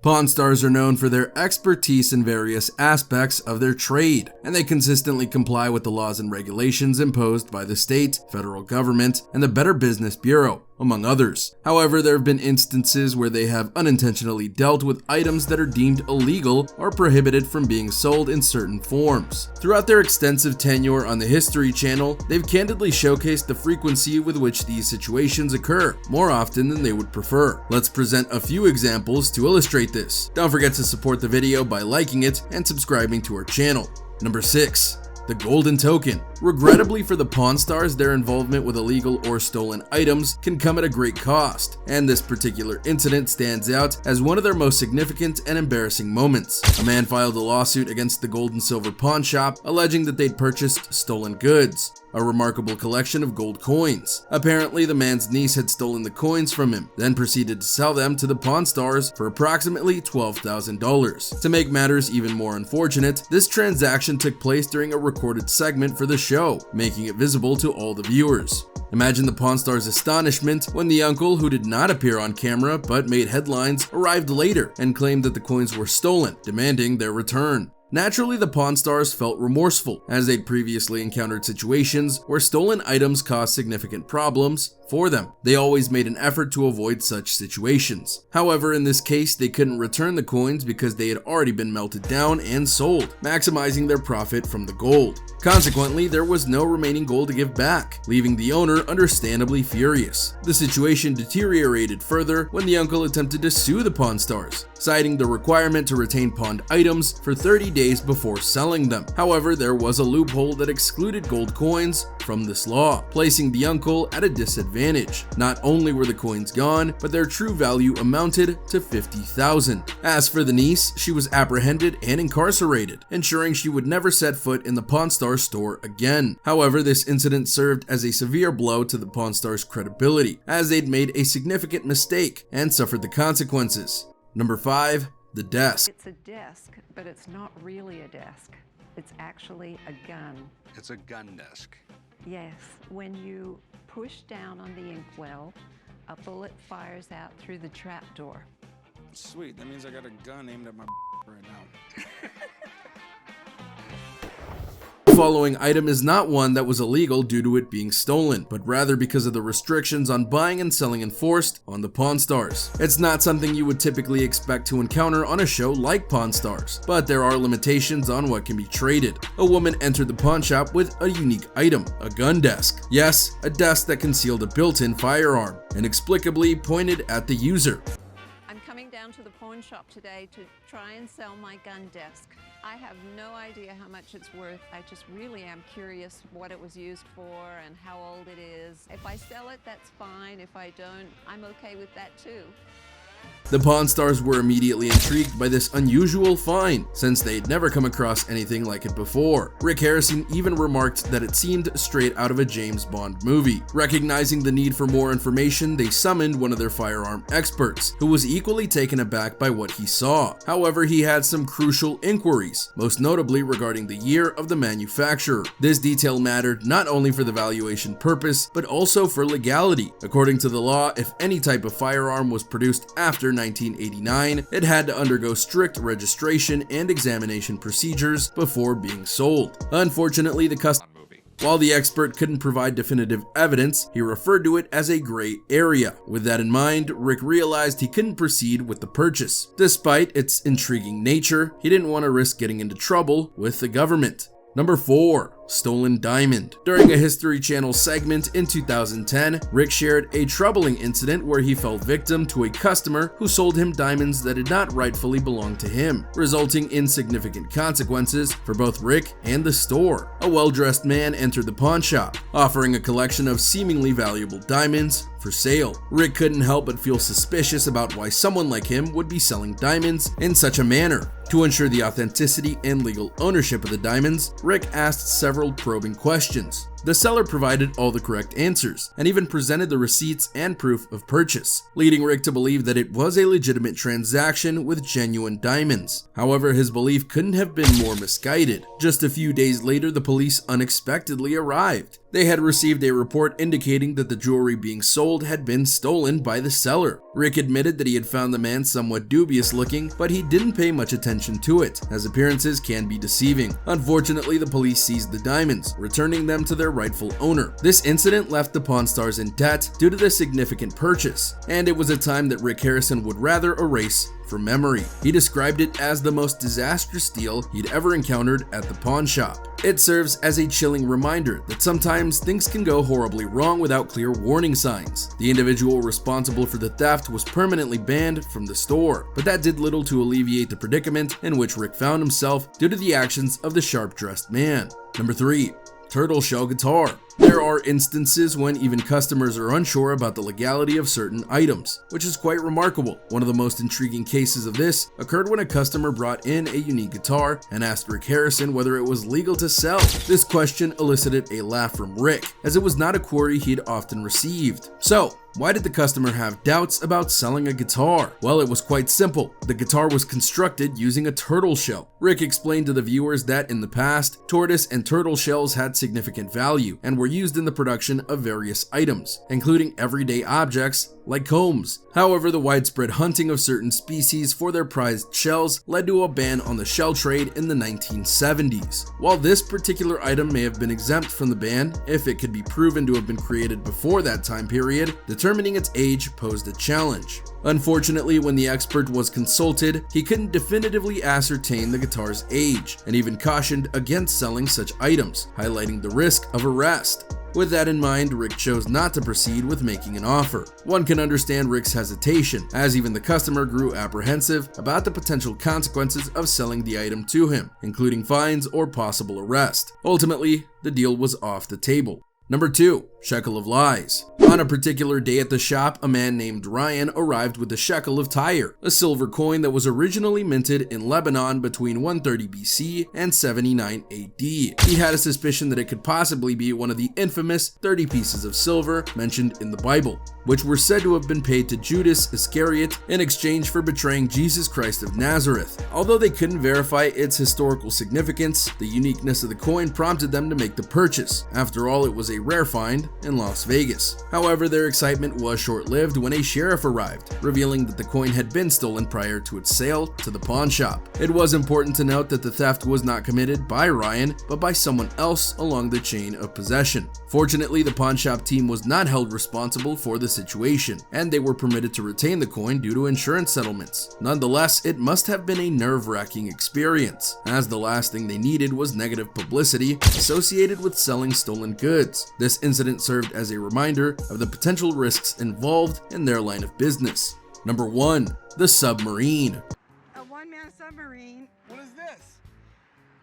Pawn stars are known for their expertise in various aspects of their trade, and they consistently comply with the laws and regulations imposed by the state, federal government, and the Better Business Bureau, among others. However, there have been instances where they have unintentionally dealt with items that are deemed illegal or prohibited from being sold in certain forms. Throughout their extensive tenure on the History Channel, they've candidly showcased the frequency with which these situations occur, more often than they would prefer. Let's present a few examples to illustrate this. Don't forget to support the video by liking it and subscribing to our channel. Number 6. The Golden Token. Regrettably for the pawn stars, their involvement with illegal or stolen items can come at a great cost, and this particular incident stands out as one of their most significant and embarrassing moments. A man filed a lawsuit against the Gold and Silver pawn shop, alleging that they'd purchased stolen goods, a remarkable collection of gold coins. Apparently, the man's niece had stolen the coins from him, then proceeded to sell them to the pawn stars for approximately $12,000. To make matters even more unfortunate, this transaction took place during a recorded segment for the show, making it visible to all the viewers. Imagine the pawn stars' astonishment when the uncle, who did not appear on camera but made headlines, arrived later and claimed that the coins were stolen, demanding their return. Naturally, the pawn stars felt remorseful, as they'd previously encountered situations where stolen items caused significant problems for them. They always made an effort to avoid such situations. However, in this case, they couldn't return the coins because they had already been melted down and sold, maximizing their profit from the gold. Consequently, there was no remaining gold to give back, leaving the owner understandably furious. The situation deteriorated further when the uncle attempted to sue the pawn stars, citing the requirement to retain pawned items for 30 days before selling them. However, there was a loophole that excluded gold coins from this law, placing the uncle at a disadvantage. Not only were the coins gone, but their true value amounted to $50,000. As for the niece, she was apprehended and incarcerated, ensuring she would never set foot in the Pawn Stars store again. However, this incident served as a severe blow to the Pawn Stars' credibility, as they'd made a significant mistake and suffered the consequences. Number 5. The desk. It's a desk, but it's not really a desk. It's actually a gun. It's a gun desk. Yes, when you push down on the inkwell, a bullet fires out through the trapdoor. Sweet, that means I got a gun aimed at my right now. The following item is not one that was illegal due to it being stolen, but rather because of the restrictions on buying and selling enforced on the Pawn Stars. It's not something you would typically expect to encounter on a show like Pawn Stars, but there are limitations on what can be traded. A woman entered the pawn shop with a unique item, a gun desk. Yes, a desk that concealed a built-in firearm, inexplicably pointed at the user. I'm coming down to the pawn shop today to try and sell my gun desk. I have no idea how much it's worth. I just really am curious what it was used for and how old it is. If I sell it, that's fine. If I don't, I'm okay with that too. The Pawn Stars were immediately intrigued by this unusual find, since they'd never come across anything like it before. Rick Harrison even remarked that it seemed straight out of a James Bond movie. Recognizing the need for more information, they summoned one of their firearm experts, who was equally taken aback by what he saw. However, he had some crucial inquiries, most notably regarding the year of the manufacturer. This detail mattered not only for the valuation purpose, but also for legality. According to the law, if any type of firearm was produced after 1989, it had to undergo strict registration and examination procedures before being sold. Unfortunately, while the expert couldn't provide definitive evidence, he referred to it as a gray area. With that in mind, Rick realized he couldn't proceed with the purchase. Despite its intriguing nature, he didn't want to risk getting into trouble with the government. Number 4. Stolen diamond. During a History Channel segment in 2010, Rick shared a troubling incident where he fell victim to a customer who sold him diamonds that did not rightfully belong to him, resulting in significant consequences for both Rick and the store. A well-dressed man entered the pawn shop, offering a collection of seemingly valuable diamonds for sale. Rick couldn't help but feel suspicious about why someone like him would be selling diamonds in such a manner. To ensure the authenticity and legal ownership of the diamonds, Rick asked several probing questions. The seller provided all the correct answers and even presented the receipts and proof of purchase, leading Rick to believe that it was a legitimate transaction with genuine diamonds. However, his belief couldn't have been more misguided. Just a few days later, the police unexpectedly arrived. They had received a report indicating that the jewelry being sold had been stolen by the seller. Rick admitted that he had found the man somewhat dubious looking, but he didn't pay much attention to it, as appearances can be deceiving. Unfortunately, the police seized the diamonds, returning them to their rightful owner. This incident left the Pawn Stars in debt due to the significant purchase, and it was a time that Rick Harrison would rather erase from memory. He described it as the most disastrous deal he'd ever encountered at the pawn shop. It serves as a chilling reminder that sometimes things can go horribly wrong without clear warning signs. The individual responsible for the theft was permanently banned from the store, but that did little to alleviate the predicament in which Rick found himself due to the actions of the sharp-dressed man. Number 3. Turtle shell guitar. There are instances when even customers are unsure about the legality of certain items, which is quite remarkable. One of the most intriguing cases of this occurred when a customer brought in a unique guitar and asked Rick Harrison whether it was legal to sell. This question elicited a laugh from Rick, as it was not a query he'd often received. So, why did the customer have doubts about selling a guitar? Well, it was quite simple. The guitar was constructed using a turtle shell. Rick explained to the viewers that in the past, tortoise and turtle shells had significant value and were used in the production of various items, including everyday objects like combs. However, the widespread hunting of certain species for their prized shells led to a ban on the shell trade in the 1970s. While this particular item may have been exempt from the ban if it could be proven to have been created before that time period, determining its age posed a challenge. Unfortunately, when the expert was consulted, he couldn't definitively ascertain the guitar's age, and even cautioned against selling such items, highlighting the risk of arrest. With that in mind, Rick chose not to proceed with making an offer. One can understand Rick's hesitation, as even the customer grew apprehensive about the potential consequences of selling the item to him, including fines or possible arrest. Ultimately, the deal was off the table. Number 2. Shackle of Lies. On a particular day at the shop, a man named Ryan arrived with the Shackle of Tyre, a silver coin that was originally minted in Lebanon between 130 BC and 79 AD. He had a suspicion that it could possibly be one of the infamous 30 pieces of silver mentioned in the Bible, which were said to have been paid to Judas Iscariot in exchange for betraying Jesus Christ of Nazareth. Although they couldn't verify its historical significance, the uniqueness of the coin prompted them to make the purchase. After all, it was a rare find in Las Vegas. However, their excitement was short-lived when a sheriff arrived, revealing that the coin had been stolen prior to its sale to the pawn shop. It was important to note that the theft was not committed by Ryan, but by someone else along the chain of possession. Fortunately, the pawn shop team was not held responsible for the situation, and they were permitted to retain the coin due to insurance settlements. Nonetheless, it must have been a nerve-wracking experience, as the last thing they needed was negative publicity associated with selling stolen goods. This incident served as a reminder of the potential risks involved in their line of business. Number 1. The Submarine. A one-man submarine. What is this?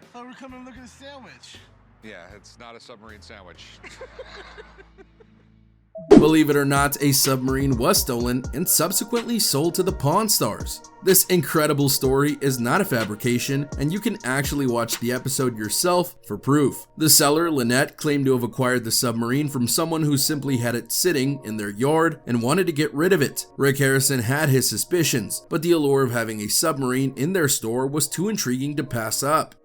I thought we were coming to look at a sandwich. Yeah, it's not a submarine sandwich. Believe it or not, a submarine was stolen and subsequently sold to the Pawn Stars. This incredible story is not a fabrication, and you can actually watch the episode yourself for proof. The seller, Lynette, claimed to have acquired the submarine from someone who simply had it sitting in their yard and wanted to get rid of it. Rick Harrison had his suspicions, but the allure of having a submarine in their store was too intriguing to pass up.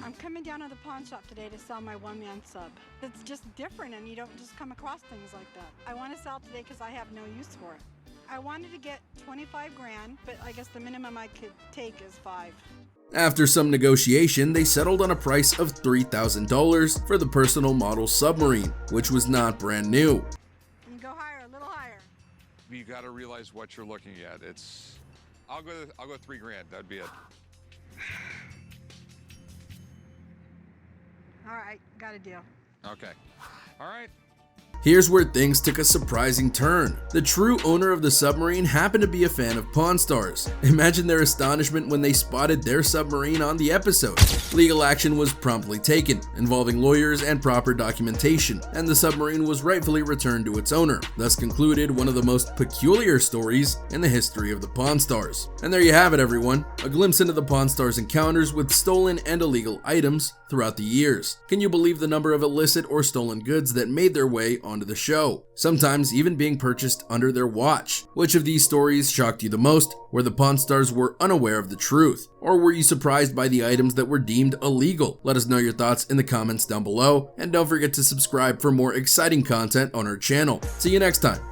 I'm coming down to the pawn shop today to sell my one-man sub. It's just different, and you don't just come across things like that. I want to sell it today because I have no use for it. I wanted to get 25 grand, but I guess the minimum I could take is 5. After some negotiation, they settled on a price of $3,000 for the personal model submarine, which was not brand new. You can go higher, a little higher. You got to realize what you're looking at. I'll go 3 grand. That'd be it. All right, got a deal. Okay. All right. Here's where things took a surprising turn. The true owner of the submarine happened to be a fan of Pawn Stars. Imagine their astonishment when they spotted their submarine on the episode. Legal action was promptly taken, involving lawyers and proper documentation, and the submarine was rightfully returned to its owner. Thus concluded one of the most peculiar stories in the history of the Pawn Stars. And there you have it, everyone, a glimpse into the Pawn Stars' encounters with stolen and illegal items throughout the years. Can you believe the number of illicit or stolen goods that made their way onto the show, sometimes even being purchased under their watch? Which of these stories shocked you the most, where the Pawn Stars were unaware of the truth? Or were you surprised by the items that were deemed illegal? Let us know your thoughts in the comments down below, and don't forget to subscribe for more exciting content on our channel. See you next time.